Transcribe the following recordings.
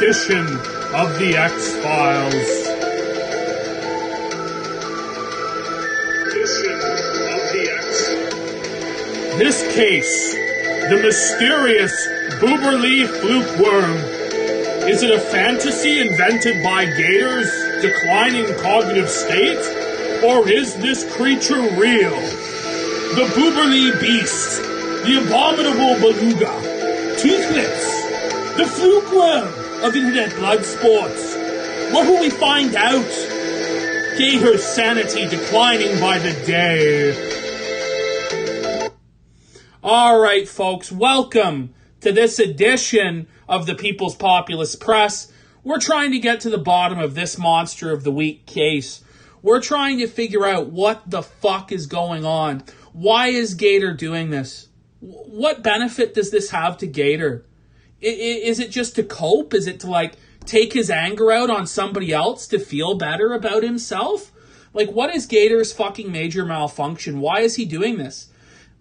edition of the X-Files. This case, the mysterious Booberly Flukeworm. Is it a fantasy invented by Gators declining cognitive state? Or is this creature real? The Booberly Beast, the abominable beluga, Toothless, the Flukeworm of internet blood sports. What will we find out? Gators' sanity declining by the day. Alright folks, welcome to this edition of the People's Populist Press. We're trying to get to the bottom of this Monster of the Week case. We're trying to figure out what the fuck is going on. Why is Gator doing this? What benefit does this have to Gator? Is it just to cope? Is it to take his anger out on somebody else to feel better about himself? What is Gator's fucking major malfunction? Why is he doing this?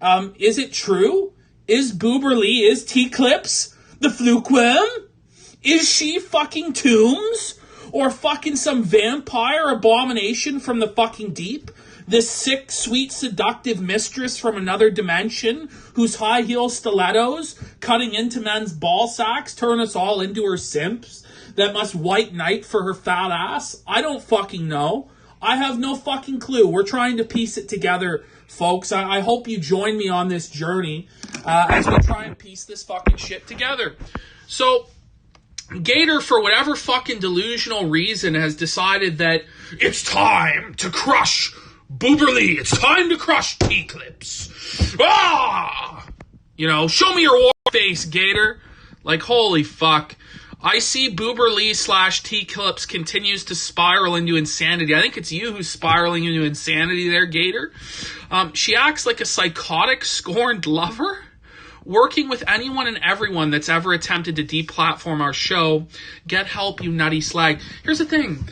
Is it true? Is Booberly, is T-Clips the Flukeworm? Is she fucking Tombs? Or fucking some vampire abomination from the fucking deep? This sick, sweet, seductive mistress from another dimension whose high heel stilettos cutting into men's ball sacks turn us all into her simps that must white knight for her fat ass? I don't fucking know. I have no fucking clue. We're trying to piece it together, folks. I hope you join me on this journey as we try and piece this fucking shit together. So, Gator, for whatever fucking delusional reason, has decided that it's time to crush Booberly. It's time to crush T-Clips. Ah! Show me your war face, Gator. Holy fuck. I see Booberly / T-Clips continues to spiral into insanity. I think it's you who's spiraling into insanity there, Gator. She acts like a psychotic, scorned lover, working with anyone and everyone that's ever attempted to deplatform our show. Get help, you nutty slag. Here's the thing.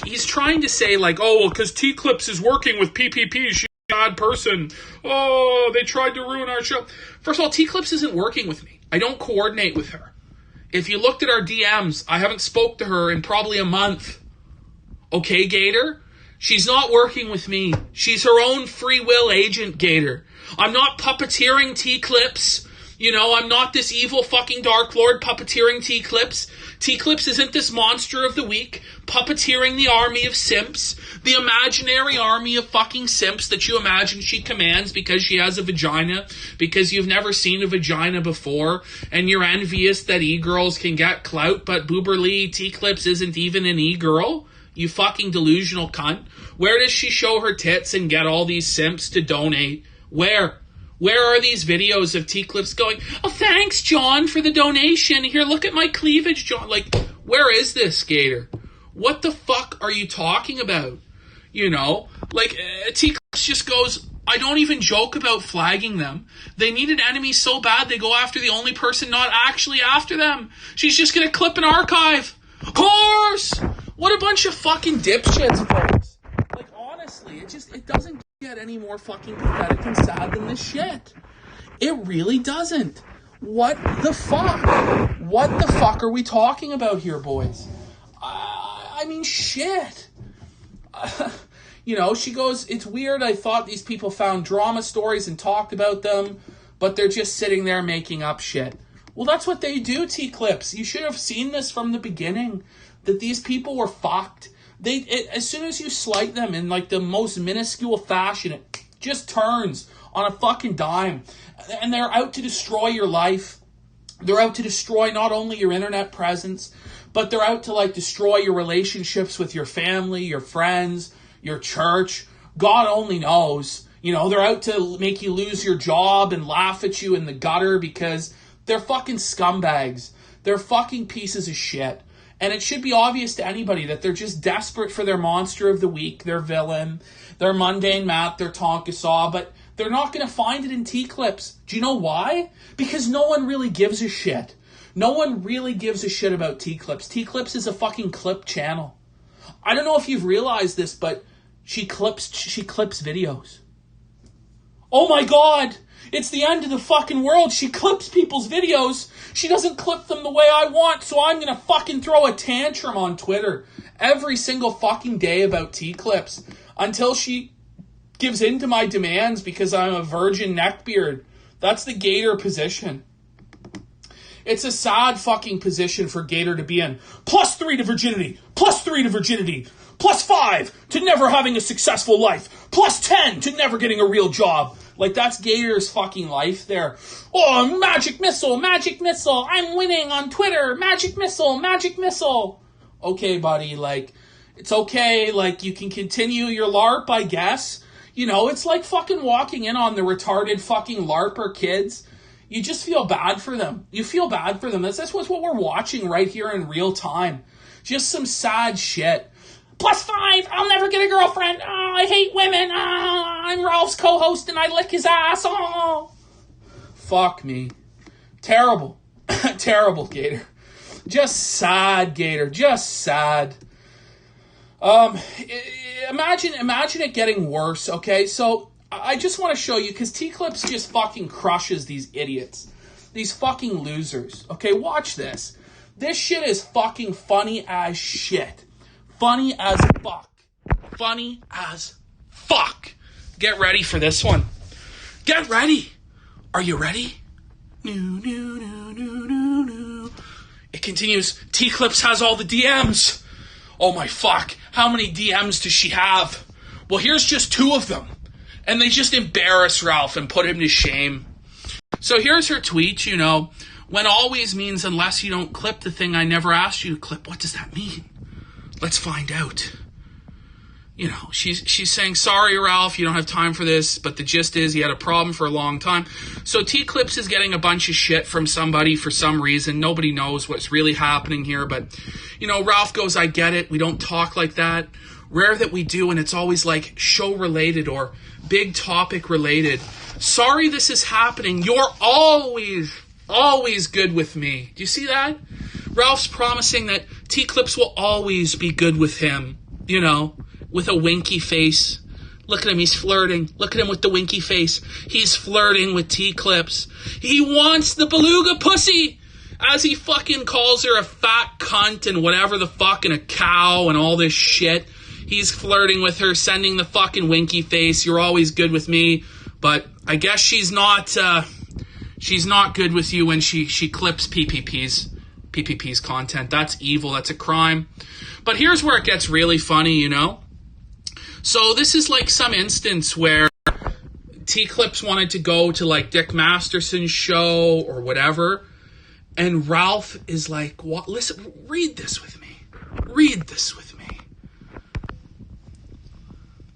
He's trying to say, because T-Clips is working with PPP, she's a bad person. Oh, they tried to ruin our show. First of all, T-Clips isn't working with me. I don't coordinate with her. If you looked at our DMs, I haven't spoke to her in probably a month. Okay, Gator? She's not working with me. She's her own free will agent, Gator. I'm not puppeteering T-Clips. I'm not this evil fucking Dark Lord puppeteering T-Clips. T-Clips isn't this monster of the week puppeteering the army of simps. The imaginary army of fucking simps that you imagine she commands because she has a vagina, because you've never seen a vagina before, and you're envious that e-girls can get clout, but Booberly T-Clips isn't even an e-girl. You fucking delusional cunt. Where does she show her tits and get all these simps to donate? Where? Where are these videos of T-Clips going, oh, thanks, John, for the donation. Here, look at my cleavage, John. Where is this, Gator? What the fuck are you talking about? T-Clips just goes, I don't even joke about flagging them. They need an enemy so bad they go after the only person not actually after them. She's just going to clip an archive. Of course! What a bunch of fucking dipshits, folks. Honestly, it doesn't get any more fucking pathetic and sad than this shit. It really doesn't. What the fuck? What the fuck are we talking about here, boys? Shit. She goes, it's weird. I thought these people found drama stories and talked about them, but they're just sitting there making up shit. Well, that's what they do, T-Clips. You should have seen this from the beginning, that these people were fucked. As soon as you slight them in the most minuscule fashion, it just turns on a fucking dime. And they're out to destroy your life. They're out to destroy not only your internet presence, but they're out to destroy your relationships with your family, your friends, your church. God only knows. They're out to make you lose your job and laugh at you in the gutter because they're fucking scumbags. They're fucking pieces of shit. And it should be obvious to anybody that they're just desperate for their monster of the week, their villain, their mundane Matt, their Tonka Saw, but they're not going to find it in T-Clips. Do you know why? Because no one really gives a shit. No one really gives a shit about T-Clips. T-Clips is a fucking clip channel. I don't know if you've realized this, but she clips videos. Oh my God! It's the end of the fucking world. She clips people's videos. She doesn't clip them the way I want, so I'm gonna fucking throw a tantrum on Twitter every single fucking day about T-clips until she gives in to my demands because I'm a virgin neckbeard. That's the Gator position. It's a sad fucking position for Gator to be in. +3 to virginity. +3 to virginity. +5 to never having a successful life. +10 to never getting a real job. Like, that's Gator's fucking life there. Oh, magic missile, magic missile. I'm winning on Twitter. Magic missile, magic missile. Okay, buddy, like, it's okay. Like, you can continue your LARP, I guess. You know, it's like fucking walking in on the retarded fucking LARPer kids. You just feel bad for them. You feel bad for them. That's what we're watching right here in real time. Just some sad shit. +5, I'll never get a girlfriend. Oh, I hate women. Oh, I'm Ralph's co-host and I lick his ass. Oh. Fuck me. Terrible. Terrible, Gator. Just sad, Gator. Just sad. Imagine it getting worse, okay? So, I just want to show you, because T-Clips just fucking crushes these idiots. These fucking losers. Okay, watch this. This shit is fucking funny as shit. Funny as fuck. Funny as fuck. Get ready for this one. Get ready. Are you ready? No. It continues. T-Clips has all the DMs. Oh my fuck. How many DMs does she have? Well, here's just 2 of them. And they just embarrass Ralph and put him to shame. So here's her tweet, you know. When always means unless you don't clip the thing I never asked you to clip. What does that mean? Let's find out. You know, she's saying, sorry, Ralph, you don't have time for this, but the gist is he had a problem for a long time. So T-Clips is getting a bunch of shit from somebody for some reason. Nobody knows what's really happening here, but, you know, Ralph goes, I get it. We don't talk like that. Rare that we do, and it's always like show-related or big topic related. Sorry this is happening. You're always good with me. Do you see that? Ralph's promising that T-Clips will always be good with him, you know, with a winky face. Look at him, he's flirting. Look at him with the winky face. He's flirting with T-Clips. He wants the beluga pussy, as he fucking calls her a fat cunt and whatever the fuck and a cow and all this shit. He's flirting with her, sending the fucking winky face. You're always good with me, but I guess she's not good with you when she clips PPP's content. That's evil. That's a crime. But here's where it gets really funny, you know? So this is like some instance where T-Clips wanted to go to like Dick Masterson's show or whatever, and Ralph is like, "What? Listen, read this with me. Read this with me."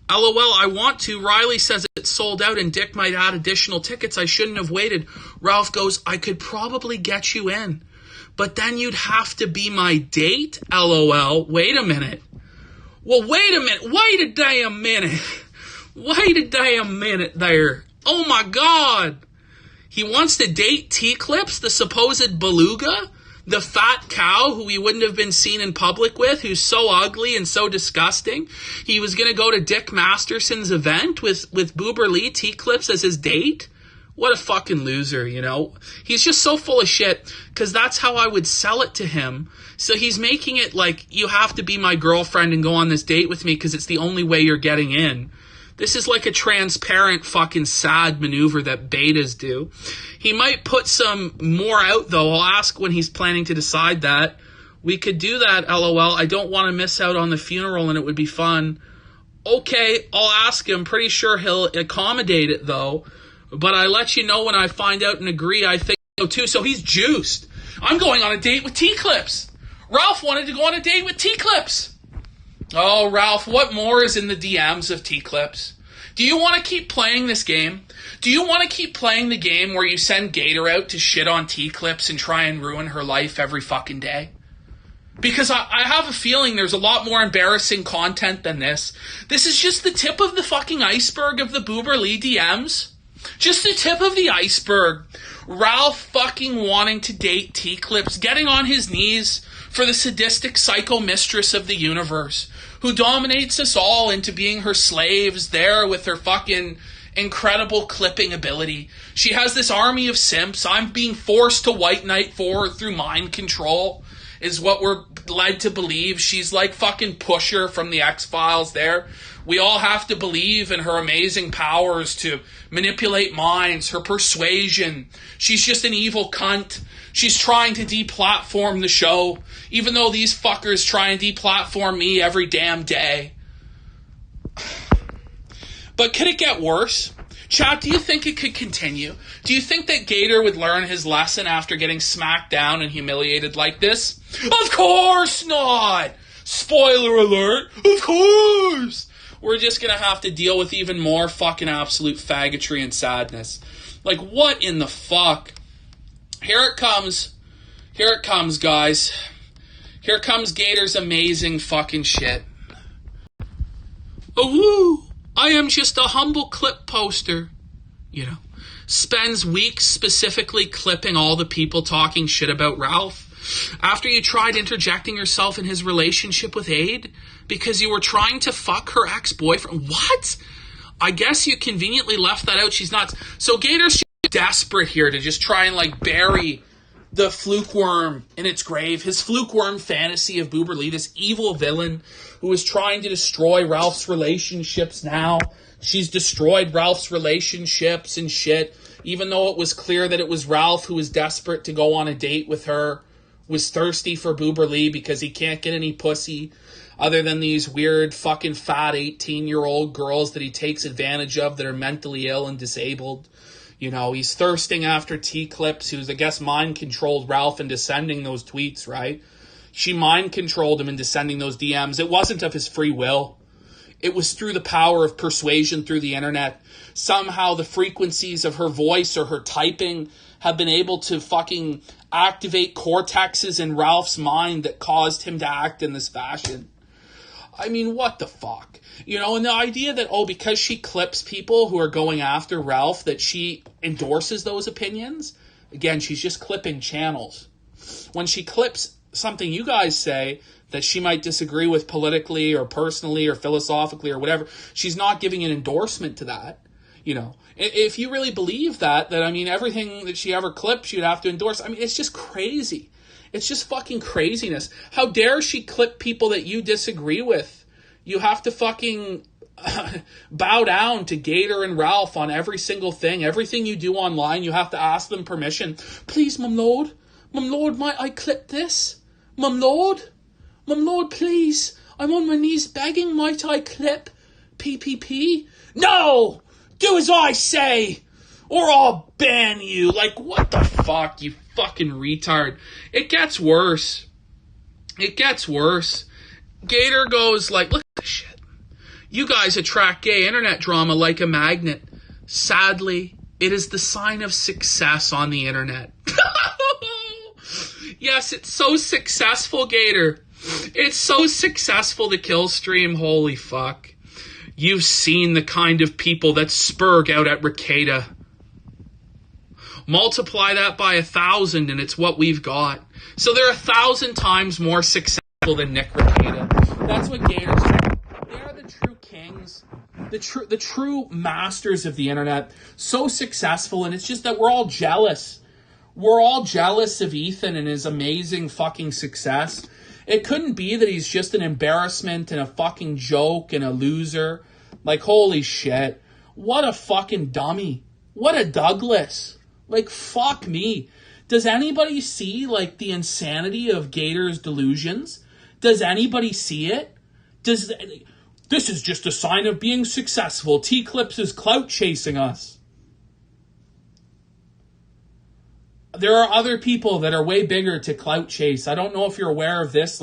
LOL, I want to. Riley says it's sold out and Dick might add additional tickets. I shouldn't have waited. Ralph goes, I could probably get you in, but then you'd have to be my date? LOL. Wait a minute. Well, wait a minute. Wait a damn minute. Wait a damn minute there. Oh my God. He wants to date T-Clips, the supposed beluga? The fat cow who he wouldn't have been seen in public with, who's so ugly and so disgusting. He was going to go to Dick Masterson's event with Boober Lee T-Clips as his date. What a fucking loser, you know. He's just so full of shit, because that's how I would sell it to him. So he's making it like, you have to be my girlfriend and go on this date with me because it's the only way you're getting in. This is like a transparent fucking sad maneuver that betas do. He might put some more out, though. I'll ask when he's planning to decide that. We could do that, LOL. I don't want to miss out on the funeral, and it would be fun. Okay, I'll ask him. Pretty sure he'll accommodate it, though. But I let you know when I find out and agree. I think so, too. So he's juiced. I'm going on a date with T-Clips. Ralph wanted to go on a date with T-Clips. Oh, Ralph, what more is in the DMs of T-Clips? Do you want to keep playing this game? Do you want to keep playing the game where you send Gator out to shit on T-Clips and try and ruin her life every fucking day? Because I have a feeling there's a lot more embarrassing content than this. This is just the tip of the fucking iceberg of the Boober Lee DMs. Just the tip of the iceberg. Ralph fucking wanting to date T-Clips, getting on his knees for the sadistic psycho mistress of the universe, who dominates us all into being her slaves there with her fucking incredible clipping ability. She has this army of simps. I'm being forced to white knight for her through mind control, is what we're led to believe. She's like fucking Pusher from the X-Files there. We all have to believe in her amazing powers to manipulate minds, her persuasion. She's just an evil cunt. She's trying to deplatform the show, even though these fuckers try and deplatform me every damn day. But could it get worse? Chat, do you think it could continue? Do you think that Gator would learn his lesson after getting smacked down and humiliated like this? Of course not! Spoiler alert, of course! We're just gonna have to deal with even more fucking absolute faggotry and sadness. Like, what in the fuck? Here it comes. Here it comes, guys. Here comes Gator's amazing fucking shit. Oh, woo! I am just a humble clip poster, spends weeks specifically clipping all the people talking shit about Ralph. After you tried interjecting yourself in his relationship with Aid because you were trying to fuck her ex-boyfriend. What? I guess you conveniently left that out. She's not. So Gator's desperate here to just try and bury the Flukeworm in its grave. His Flukeworm fantasy of Boober Lee, this evil villain who is trying to destroy Ralph's relationships now. She's destroyed Ralph's relationships and shit, even though it was clear that it was Ralph who was desperate to go on a date with her, was thirsty for Boober Lee because he can't get any pussy other than these weird fucking fat 18-year-old girls that he takes advantage of that are mentally ill and disabled. He's thirsting after T-Clips, who's, I guess, mind-controlled Ralph into sending those tweets, right? She mind-controlled him into sending those DMs. It wasn't of his free will. It was through the power of persuasion through the internet. Somehow the frequencies of her voice or her typing have been able to fucking activate cortexes in Ralph's mind that caused him to act in this fashion. I mean, what the fuck? And the idea that, because she clips people who are going after Ralph, that she endorses those opinions. Again, she's just clipping channels. When she clips something you guys say that she might disagree with politically or personally or philosophically or whatever, she's not giving an endorsement to that. If you really believe that, everything that she ever clips, you'd have to endorse. It's just crazy. It's just fucking craziness. How dare she clip people that you disagree with? You have to fucking bow down to Gator and Ralph on every single thing. Everything you do online, you have to ask them permission. Please, Mum Lord, might I clip this? Mum Lord, please. I'm on my knees begging, might I clip PPP? No! Do as I say! Or I'll ban you. What the fuck, you fucking retard. It gets worse. Gator goes look at this shit. You guys attract gay internet drama like a magnet. Sadly, it is the sign of success on the internet. Yes, it's so successful, Gator. It's so successful, the kill stream. Holy fuck. You've seen the kind of people that spurg out at Ricada. Multiply that by 1,000 and it's what we've got. So they're 1,000 times more successful than Nick Ricada. That's what Gators are. They are the true kings, the true masters of the internet. So successful, and it's just that we're all jealous. We're all jealous of Ethan and his amazing fucking success. It couldn't be that he's just an embarrassment and a fucking joke and a loser. Holy shit. What a fucking dummy. What a Douglas. Fuck me. Does anybody see, the insanity of Gator's delusions? Does anybody see it? This is just a sign of being successful. T-Clips is clout chasing us. There are other people that are way bigger to clout chase. I don't know if you're aware of this.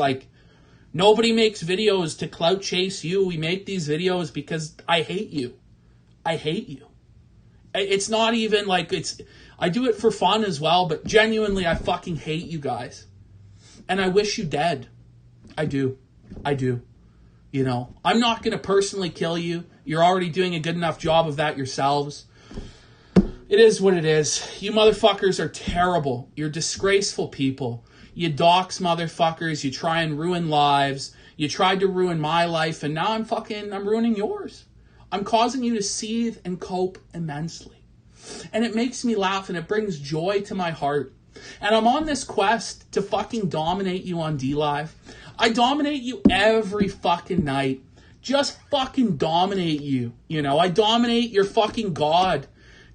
Nobody makes videos to clout chase you. We make these videos because I hate you. I hate you. It's not even I do it for fun as well, but genuinely I fucking hate you guys. And I wish you dead. I do. I'm not going to personally kill you. You're already doing a good enough job of that yourselves. It is what it is. You motherfuckers are terrible. You're disgraceful people. You dox motherfuckers. You try and ruin lives. You tried to ruin my life, and now I'm ruining yours. I'm causing you to seethe and cope immensely. And it makes me laugh and it brings joy to my heart. And I'm on this quest to fucking dominate you on D-Live. I dominate you every fucking night. Just fucking dominate you. You know, I dominate your fucking god,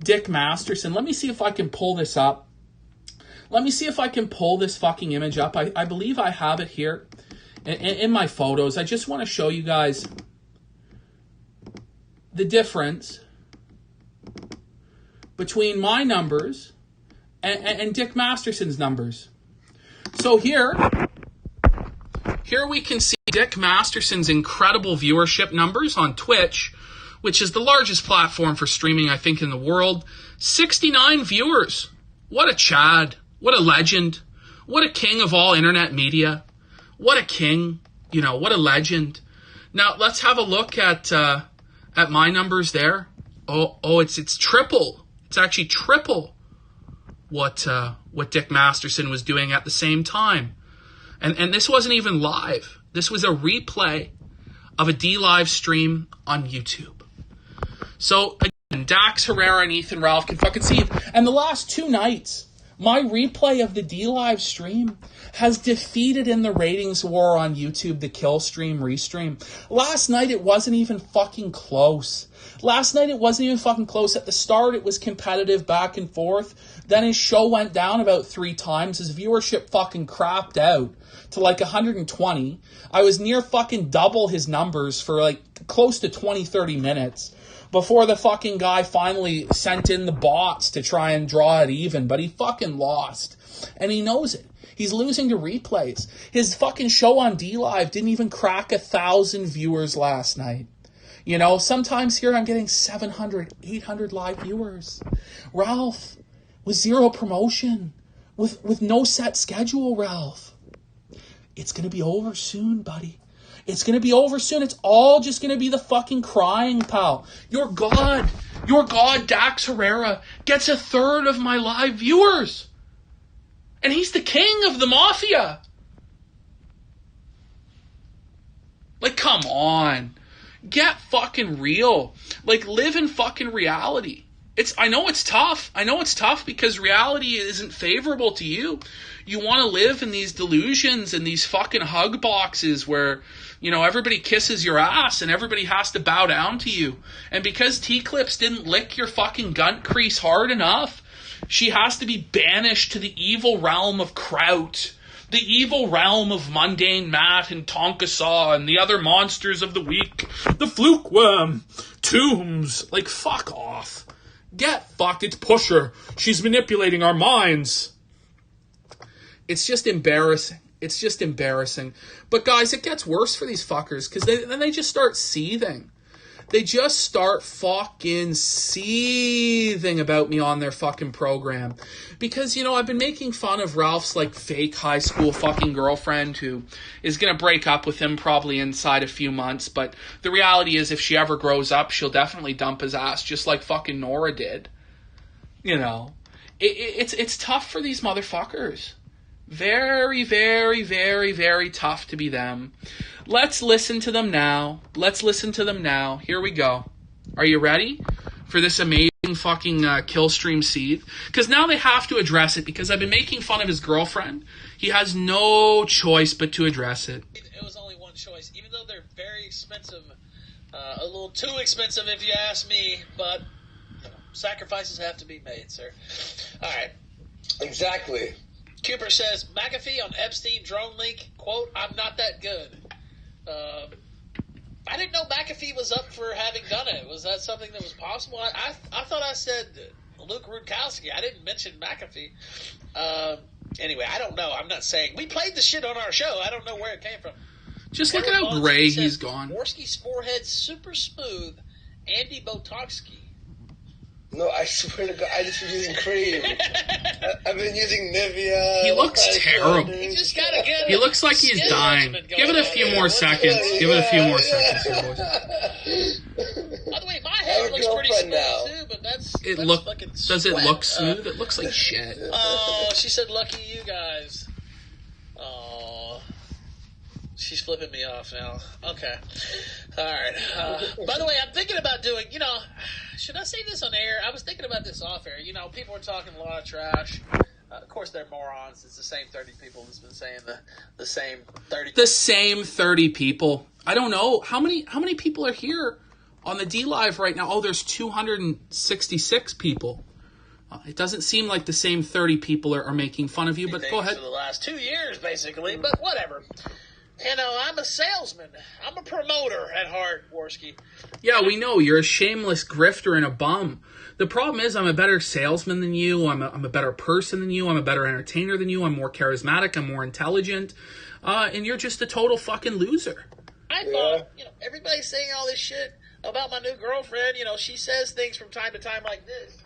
Dick Masterson. Let me see if I can pull this up. Let me see if I can pull this fucking image up. I believe I have it here in my photos. I just want to show you guys the difference between my numbers and Dick Masterson's numbers. So here we can see Dick Masterson's incredible viewership numbers on Twitch, which is the largest platform for streaming, I think, in the world. 69 viewers. What a Chad. What a legend. What a king of all internet media. What a king. You know, what a legend. Now, let's have a look at my numbers there. Oh, it's triple. It's actually triple what Dick Masterson was doing at the same time. And this wasn't even live. This was a replay of a D-Live stream on YouTube. So, again, Dax Herrera and Ethan Ralph can fucking see it. And the last 2 nights, my replay of the D-Live stream has defeated in the ratings war on YouTube the kill stream, restream. Last night, it wasn't even fucking close. Last night, it wasn't even fucking close. At the start, it was competitive back and forth. Then his show went down about 3 times. His viewership fucking crapped out to like 120. I was near fucking double his numbers for like close to 20, 30 minutes before the fucking guy finally sent in the bots to try and draw it even. But he fucking lost. And he knows it. He's losing to replays. His fucking show on D-Live didn't even crack 1,000 viewers last night. You know, sometimes here I'm getting 700, 800 live viewers. Ralph, with 0 promotion, with no set schedule, Ralph. It's going to be over soon, buddy. It's going to be over soon. It's all just going to be the fucking crying, pal. Your god, Dax Herrera, gets 1/3 of my live viewers. And he's the king of the mafia. Like, come on. Get fucking real. Like, live in fucking reality. I know it's tough. I know it's tough because reality isn't favorable to you. You want to live in these delusions and these fucking hug boxes where, you know, everybody kisses your ass and everybody has to bow down to you. And because T-Clips didn't lick your fucking gunt crease hard enough, she has to be banished to the evil realm of Kraut. The evil realm of Mundane Matt and Tonka Saw and the other monsters of the week. The Flukeworm. Tombs. Like, fuck off. Get fucked. It's Pusher. She's manipulating our minds. It's just embarrassing. It's just embarrassing. But guys, it gets worse for these fuckers because then they just start seething. They just start fucking seething about me on their fucking program. Because, you know, I've been making fun of Ralph's, like, fake high school fucking girlfriend who is going to break up with him probably inside a few months. But the reality is if she ever grows up, she'll definitely dump his ass just like fucking Nora did. You know. It's tough for these motherfuckers. Very, very, very, very tough to be them. Let's listen to them now. Let's listen to them now. Here we go. Are you ready for this amazing fucking kill stream seed? Because now they have to address it because I've been making fun of his girlfriend. He has no choice but to address it. It was only one choice, even though they're very expensive. A little too expensive if you ask me, but sacrifices have to be made, sir. All right. Exactly. Cooper says, McAfee on Epstein drone leak, quote, I'm not that good. I didn't know McAfee was up for having done it. Was that something that was possible? I thought I said Luke Rudkowski. I didn't mention McAfee. Anyway, I don't know. I'm not saying. We played the shit on our show. I don't know where it came from. Just look at how gray he's gone. Morsky's forehead super smooth. Andy Botoxky. No, I swear to God, I just been using cream. I've been using Nivea. He looks terrible. He just gotta get He looks like he's dying. Give it a few more seconds. Give it a few more seconds here, boys. By the way, my head looks pretty smooth too, but that's fucking does it look smooth? It looks like shit. Oh, she said, lucky you guys. Oh. She's flipping me off now. Okay. All right. By the way, I'm thinking about doing, should I say this on air? I was thinking about this off air. People are talking a lot of trash. Of course, they're morons. It's the same 30 people that's been saying the same 30. The same 30 people. I don't know. How many people are here on the D Live right now? Oh, there's 266 people. It doesn't seem like the same 30 people are making fun of you, but go ahead. For the last 2 years, basically, but whatever. I'm a salesman. I'm a promoter at heart, Worski. Yeah, we know. You're a shameless grifter and a bum. The problem is I'm a better salesman than you. I'm a better person than you. I'm a better entertainer than you. I'm more charismatic. I'm more intelligent. And you're just a total fucking loser. I thought, everybody's saying all this shit about my new girlfriend. She says things from time to time like this.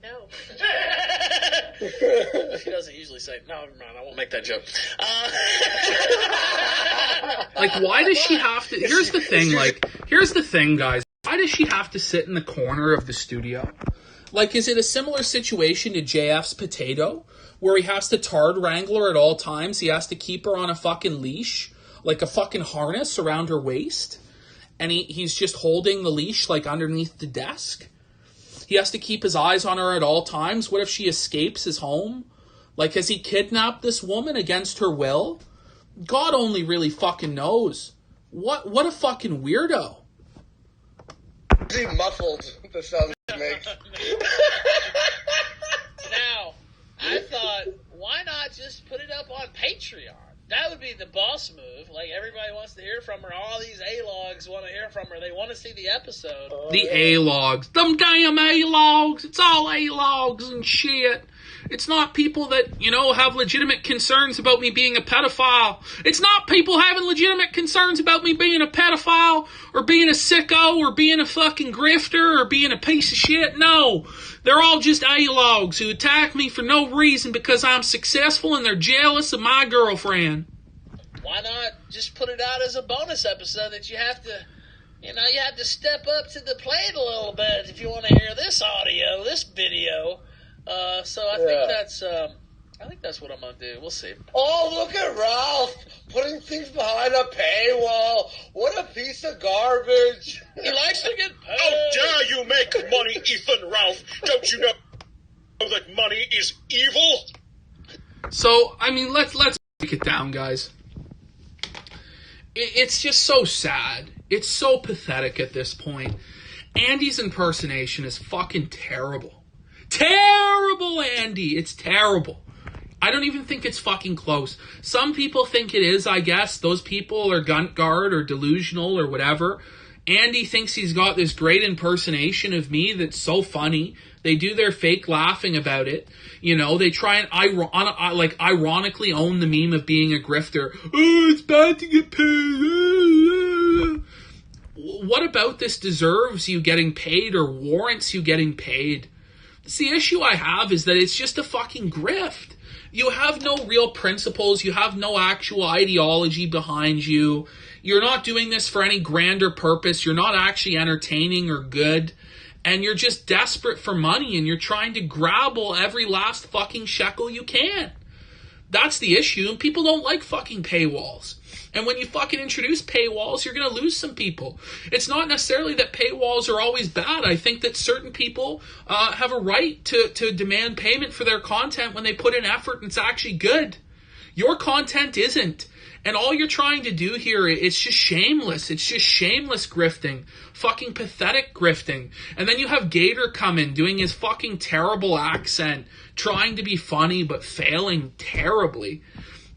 No. She doesn't usually say, no, never mind, I won't make that joke. Why does she have to... Here's the thing, guys. Why does she have to sit in the corner of the studio? Is it a similar situation to JF's potato, where he has to tard wrangle her at all times? He has to keep her on a fucking leash, like a fucking harness around her waist, and he's just holding the leash, underneath the desk? He has to keep his eyes on her at all times. What if she escapes his home? Has he kidnapped this woman against her will? God only really fucking knows. What a fucking weirdo. Is he muffled? The sound he makes. Now, I thought, why not just put it up on Patreon? That would be the boss move. Everybody wants to hear from her. All these A-logs want to hear from her. They want to see the episode. The A-logs. Them damn A-logs. It's all A-logs and shit. It's not people that, have legitimate concerns about me being a pedophile. It's not people having legitimate concerns about me being a pedophile or being a sicko or being a fucking grifter or being a piece of shit. No. They're all just A-logs who attack me for no reason because I'm successful and they're jealous of my girlfriend. Why not just put it out as a bonus episode that you have to, you have to step up to the plate a little bit if you want to hear this audio, this video. So I think that's what I'm gonna do. We'll see. Oh, look at Ralph putting things behind a paywall. What a piece of garbage. He likes to get paid. How dare you make money, Ethan Ralph? Don't you know that money is evil? So, let's break it down, guys. It's just so sad. It's so pathetic at this point. Andy's impersonation is fucking terrible. Terrible, Andy. It's terrible. I don't even think it's fucking close. Some people think it is, I guess. Those people are guard or delusional or whatever. Andy thinks he's got this great impersonation of me that's so funny. They do their fake laughing about it. They try and ironically own the meme of being a grifter. Oh, it's bad to get paid. What about this deserves you getting paid or warrants you getting paid? It's the issue I have is that it's just a fucking grift. You have no real principles. You have no actual ideology behind you. You're not doing this for any grander purpose. You're not actually entertaining or good. And you're just desperate for money and you're trying to grabble every last fucking shekel you can. That's the issue. And people don't like fucking paywalls. And when you fucking introduce paywalls, you're going to lose some people. It's not necessarily that paywalls are always bad. I think that certain people have a right to demand payment for their content when they put in effort and it's actually good. Your content isn't. And all you're trying to do here, it's just shameless. It's just shameless grifting. Fucking pathetic grifting. And then you have Gator come in doing his fucking terrible accent, trying to be funny but failing terribly.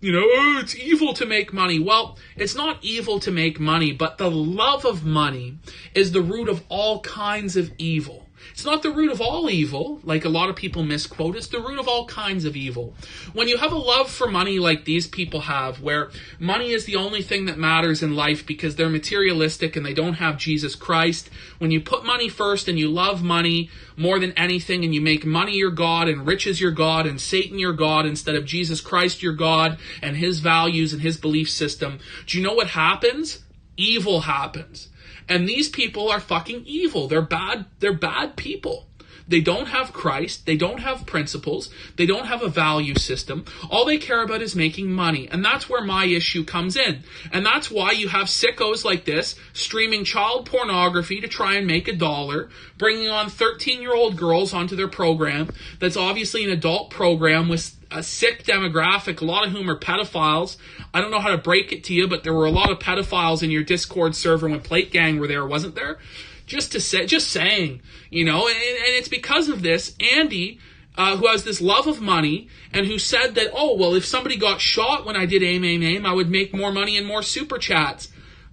Oh, it's evil to make money. Well, it's not evil to make money, but the love of money is the root of all kinds of evil. It's not the root of all evil, like a lot of people misquote. It's the root of all kinds of evil. When you have a love for money like these people have, where money is the only thing that matters in life because they're materialistic and they don't have Jesus Christ, when you put money first and you love money more than anything and you make money your God and riches your God and Satan your God instead of Jesus Christ your God and his values and his belief system, do you know what happens? Evil happens. And these people are fucking evil. They're bad people. They don't have Christ. They don't have principles. They don't have a value system. All they care about is making money. And that's where my issue comes in. And that's why you have sickos like this streaming child pornography to try and make $1, bringing on 13-year-old girls onto their program that's obviously an adult program with a sick demographic, a lot of whom are pedophiles. I don't know how to break it to you, but there were a lot of pedophiles in your Discord server when Plate Gang were there, wasn't there? Just saying, you know, and it's because of this, Andy, who has this love of money, and who said that, oh, well, if somebody got shot when I did aim, I would make more money and more super chats.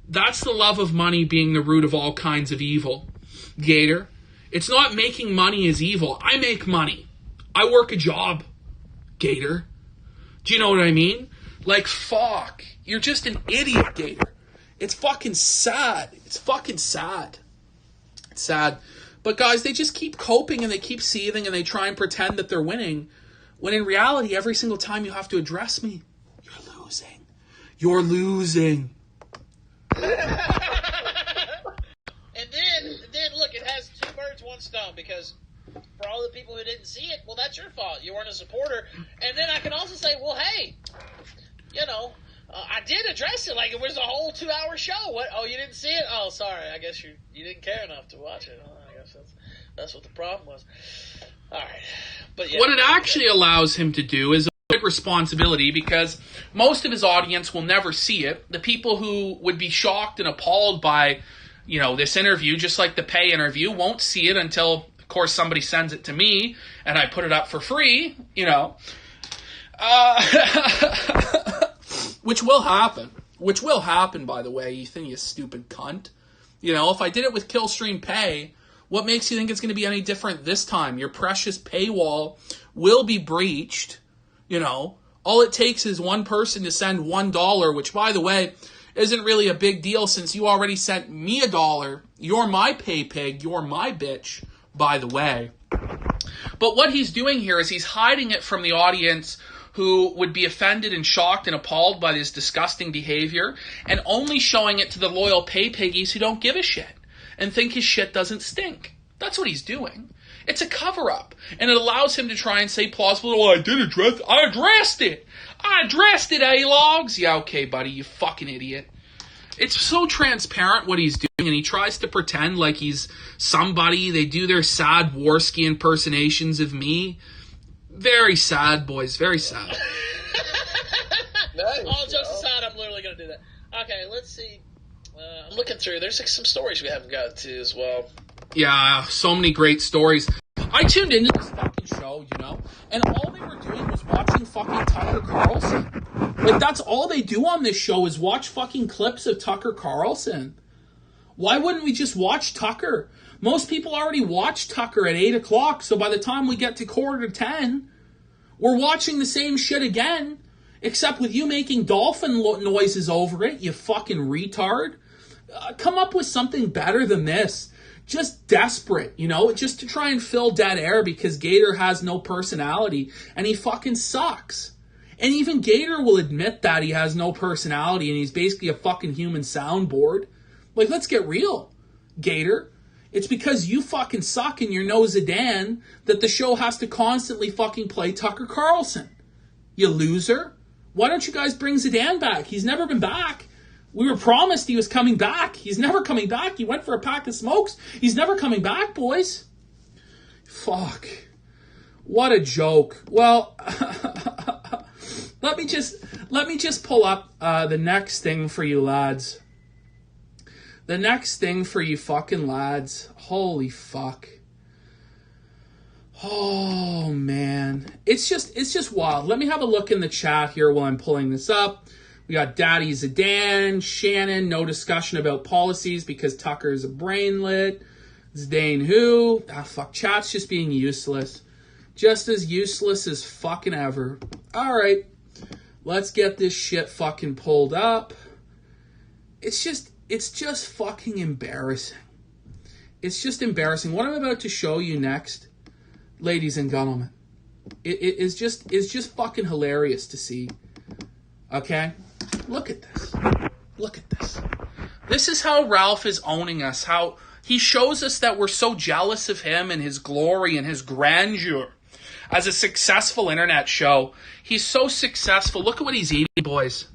That's the love of money being the root of all kinds of evil, Gator. It's not making money is evil. I make money. I work a job, Gator. Do you know what I mean? Like, fuck. You're just an idiot, Gator. It's fucking sad. It's fucking sad. Sad. But guys, they just keep coping and they keep seething and they try and pretend that they're winning, when in reality, every single time you have to address me, you're losing. You're losing. And then look, it has two birds, one stone, because for all the people who didn't see it, well, that's your fault. You weren't a supporter. And then I can also say, well, hey, you know, I did address it like it was a whole 2-hour show. What? Oh, you didn't see it? Oh, sorry. I guess you didn't care enough to watch it. Oh, I guess that's what the problem was. All right. But yeah, what it actually allows him to do is avoid responsibility, because most of his audience will never see it. The people who would be shocked and appalled by, you know, this interview, just like the pay interview, won't see it until, of course, somebody sends it to me and I put it up for free, you know. Which will happen. Which will happen, by the way, Ethan, you stupid cunt. You know, if I did it with Killstream Pay, what makes you think it's going to be any different this time? Your precious paywall will be breached. You know, all it takes is one person to send $1, which, by the way, isn't really a big deal since you already sent me $1. You're my pay pig. You're my bitch, by the way. But what he's doing here is he's hiding it from the audience who would be offended and shocked and appalled by this disgusting behavior, and only showing it to the loyal pay piggies who don't give a shit and think his shit doesn't stink. That's what he's doing. It's a cover-up, and it allows him to try and say plausible, well, I addressed it, A-Logs. Yeah, okay, buddy, you fucking idiot. It's so transparent what he's doing, and he tries to pretend like he's somebody. They do their sad Warski impersonations of me. Very sad, boys. Very sad. Nice, all jokes aside, I'm literally going to do that. Okay, let's see. I'm looking through. There's like some stories we haven't got to as well. Yeah, so many great stories. I tuned into this fucking show, you know, and all they were doing was watching fucking Tucker Carlson. Like, that's all they do on this show is watch fucking clips of Tucker Carlson. Why wouldn't we just watch Tucker? Most people already watch Tucker at 8 o'clock, so by the time we get to 9:45, we're watching the same shit again, except with you making dolphin noises over it, you fucking retard. Come up with something better than this. Just desperate, you know, just to try and fill dead air because Gator has no personality, and he fucking sucks. And even Gator will admit that he has no personality and he's basically a fucking human soundboard. Like, let's get real, Gator. It's because you fucking suck and you're no Zidane that the show has to constantly fucking play Tucker Carlson. You loser. Why don't you guys bring Zidane back? He's never been back. We were promised he was coming back. He's never coming back. He went for a pack of smokes. He's never coming back, boys. Fuck. What a joke. Well, let me just pull up the next thing for you lads. The next thing for you fucking lads. Holy fuck. Oh, man. It's just wild. Let me have a look in the chat here while I'm pulling this up. We got Daddy Zidane, Shannon, no discussion about policies because Tucker is a brainlet. Zidane who? Ah, fuck. Chat's just being useless. Just as useless as fucking ever. Alright. Let's get this shit fucking pulled up. It's just fucking embarrassing. It's just embarrassing. What I'm about to show you next, ladies and gentlemen, it's just fucking hilarious to see. Okay? Look at this. Look at this. This is how Ralph is owning us. How He shows us that we're so jealous of him and his glory and his grandeur as a successful internet show. He's so successful. Look at what he's eating, boys.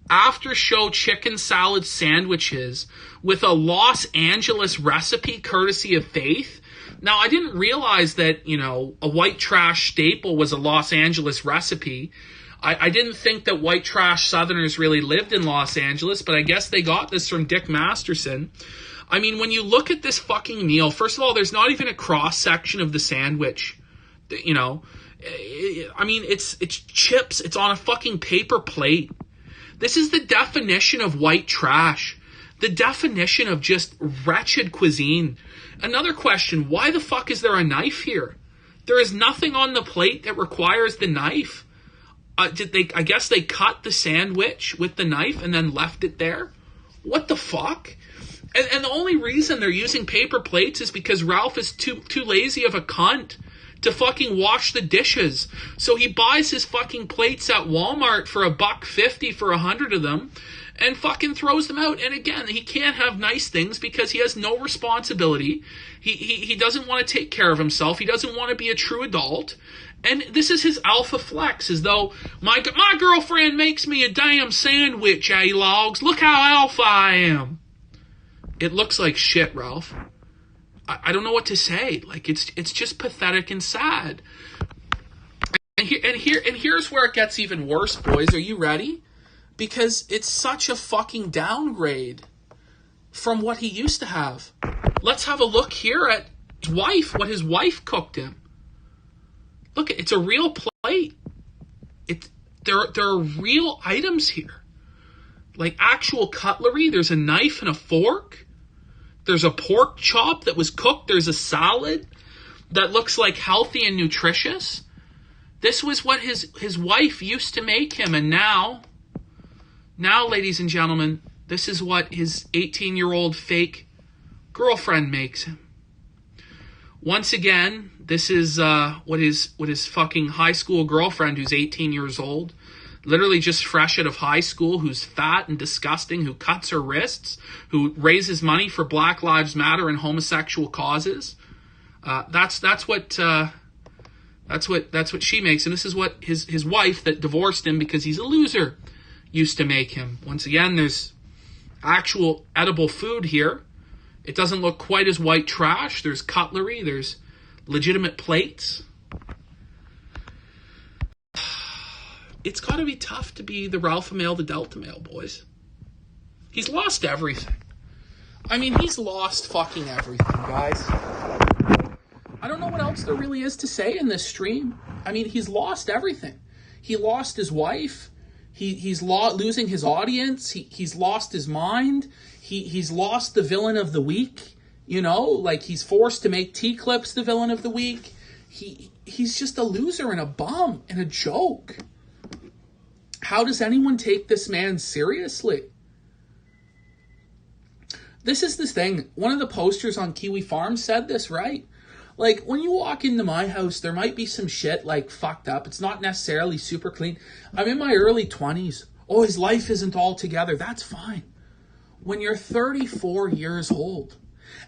After show chicken salad sandwiches with a Los Angeles recipe courtesy of Faith. Now, I didn't realize that, a white trash staple was a Los Angeles recipe. I didn't think that white trash Southerners really lived in Los Angeles, but I guess they got this from Dick Masterson. I mean, when you look at this fucking meal, first of all, there's not even a cross-section of the sandwich. I mean, it's chips. It's on a fucking paper plate. This is the definition of white trash. The definition of just wretched cuisine. Another question, why the fuck is there a knife here? There is nothing on the plate that requires the knife. I guess they cut the sandwich with the knife and then left it there? What the fuck? And the only reason they're using paper plates is because Ralph is too lazy of a cunt to fucking wash the dishes. So he buys his fucking plates at Walmart for $1.50 for 100 of them and fucking throws them out. And again, he can't have nice things because he has no responsibility. He doesn't want to take care of himself. He doesn't want to be a true adult. And this is his alpha flex, as though my girlfriend makes me a damn sandwich, logs. Look how alpha I am. It looks like shit, Ralph. I don't know what to say. Like, it's just pathetic and sad. And here's where it gets even worse, boys. Are you ready? Because it's such a fucking downgrade from what he used to have. Let's have a look here at his wife, what his wife cooked him. Look, it's a real plate. There are real items here. Like actual cutlery. There's a knife and a fork. There's a pork chop that was cooked. There's a salad that looks like healthy and nutritious. This was what his wife used to make him. And now, ladies and gentlemen, this is what his 18-year-old fake girlfriend makes him. Once again, this is what his fucking high school girlfriend, who's 18 years old, literally just fresh out of high school, who's fat and disgusting, who cuts her wrists, who raises money for Black Lives Matter and homosexual causes. That's what she makes, and this is what his wife that divorced him because he's a loser used to make him. Once again, there's actual edible food here. It doesn't look quite as white trash. There's cutlery. There's legitimate plates. It's got to be tough to be the Ralpha male, the Delta male, boys. He's lost everything. I mean, he's lost fucking everything, guys. I don't know what else there really is to say in this stream. I mean, he's lost everything. He lost his wife. He's losing his audience. He's lost his mind. He's lost the villain of the week. Like he's forced to make T-Clips the villain of the week. He's just a loser and a bum and a joke. How does anyone take this man seriously? This is the thing. One of the posters on Kiwi Farm said this, right? Like, when you walk into my house, there might be some shit, like, fucked up. It's not necessarily super clean. I'm in my early 20s. Oh, his life isn't all together. That's fine. When you're 34 years old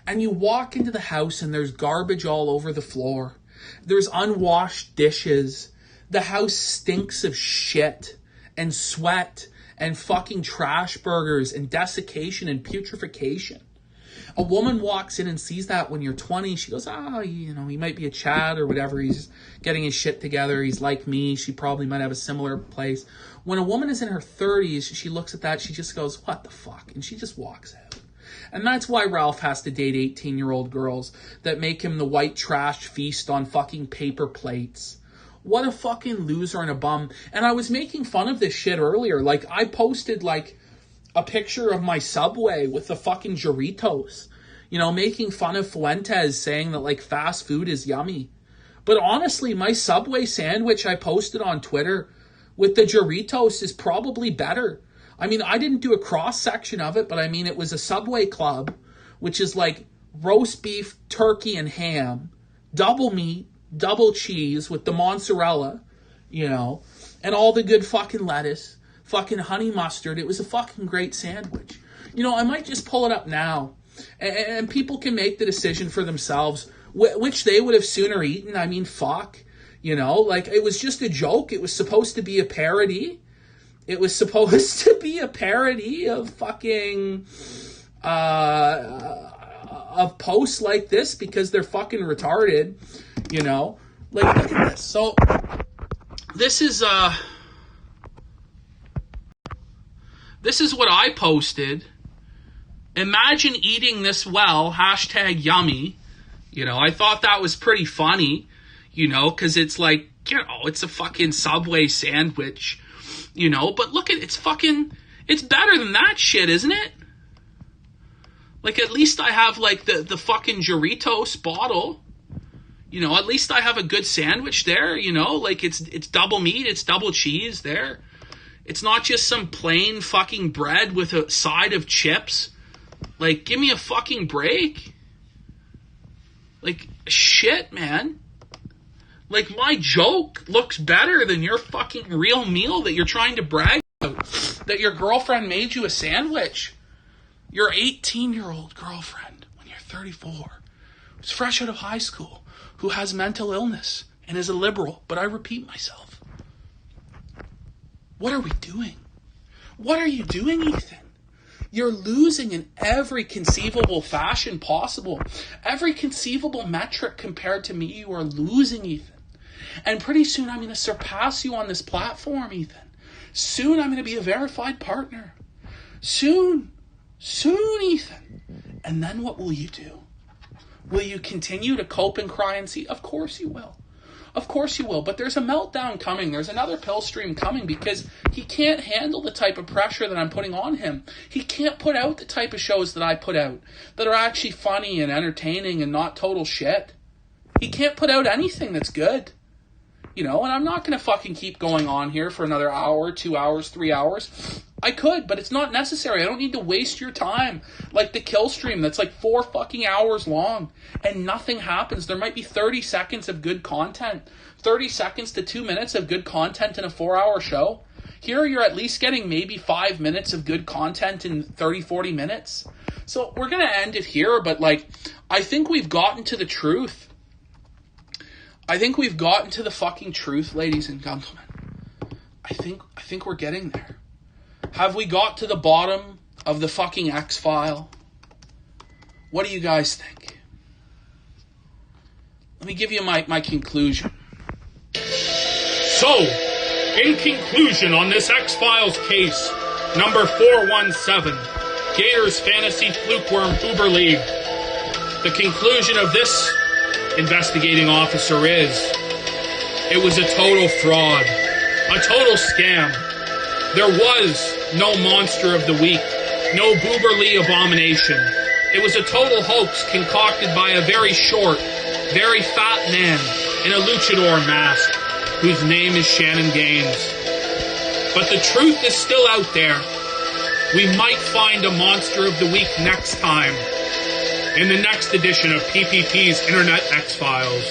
and you walk into the house and there's garbage all over the floor, there's unwashed dishes, the house stinks of shit and sweat and fucking trash burgers and desiccation and putrefaction. A woman walks in and sees that when you're 20. She goes, he might be a Chad or whatever. He's getting his shit together. He's like me. She probably might have a similar place. When a woman is in her 30s, she looks at that. She just goes, what the fuck? And she just walks out. And that's why Ralph has to date 18-year-old girls that make him the white trash feast on fucking paper plates. What a fucking loser and a bum. And I was making fun of this shit earlier. Like, I posted, like, a picture of my Subway with the fucking Doritos. Making fun of Fuentes, saying that, like, fast food is yummy. But honestly, my Subway sandwich I posted on Twitter with the Doritos is probably better. I mean, I didn't do a cross-section of it, but I mean, it was a Subway Club, which is like roast beef, turkey, and ham, double meat, double cheese with the mozzarella, and all the good fucking lettuce, fucking honey mustard. It was a fucking great sandwich. I might just pull it up now And people can make the decision for themselves, which they would have sooner eaten. I mean, fuck. You know, like, it was just a joke. It was supposed to be a parody. It was supposed to be a parody of fucking, of posts like this because they're fucking retarded, you know? Like, look at this. So, this is what I posted. Imagine eating this well, #yummy. You know, I thought that was pretty funny, you know, because it's like, you know, it's a fucking Subway sandwich, you know, but look at, it's better than that shit, isn't it? Like, at least I have, like, the fucking Doritos bottle, you know, at least I have a good sandwich there, you know, like, it's double meat, it's double cheese there. It's not just some plain fucking bread with a side of chips. Like, give me a fucking break. Like, shit, man. Like, my joke looks better than your fucking real meal that you're trying to brag about. That your girlfriend made you a sandwich. Your 18-year-old girlfriend, when you're 34, who's fresh out of high school, who has mental illness and is a liberal. But I repeat myself. What are we doing? What are you doing, Ethan? You're losing in every conceivable fashion possible. Every conceivable metric compared to me, you are losing, Ethan. And pretty soon I'm going to surpass you on this platform, Ethan. Soon I'm going to be a verified partner. Soon, Ethan. And then what will you do? Will you continue to cope and cry and see? Of course you will. Of course you will, but there's a meltdown coming. There's another pill stream coming because he can't handle the type of pressure that I'm putting on him. He can't put out the type of shows that I put out that are actually funny and entertaining and not total shit. He can't put out anything that's good. You know, and I'm not going to fucking keep going on here for another hour, 2 hours, 3 hours. I could, but it's not necessary. I don't need to waste your time. Like the kill stream that's like 4 fucking hours long and nothing happens. There might be 30 seconds of good content. 30 seconds to 2 minutes of good content in a 4-hour show. Here you're at least getting maybe 5 minutes of good content in 30, 40 minutes. So we're going to end it here, but like, I think we've gotten to the truth. I think we've gotten to the fucking truth, ladies and gentlemen. I think we're getting there. Have we got to the bottom of the fucking X-File? What do you guys think? Let me give you my conclusion. So, in conclusion on this X-Files case, number 417, Gators Fantasy Flukeworm Uber League, the conclusion of this investigating officer is, it was a total fraud, a total scam. There was no monster of the week, no Booberly abomination. It was a total hoax concocted by a very short, very fat man in a luchador mask, whose name is Shannon Gaines. But the truth is still out there. We might find a monster of the week next time, in the next edition of PPP's Internet X-Files.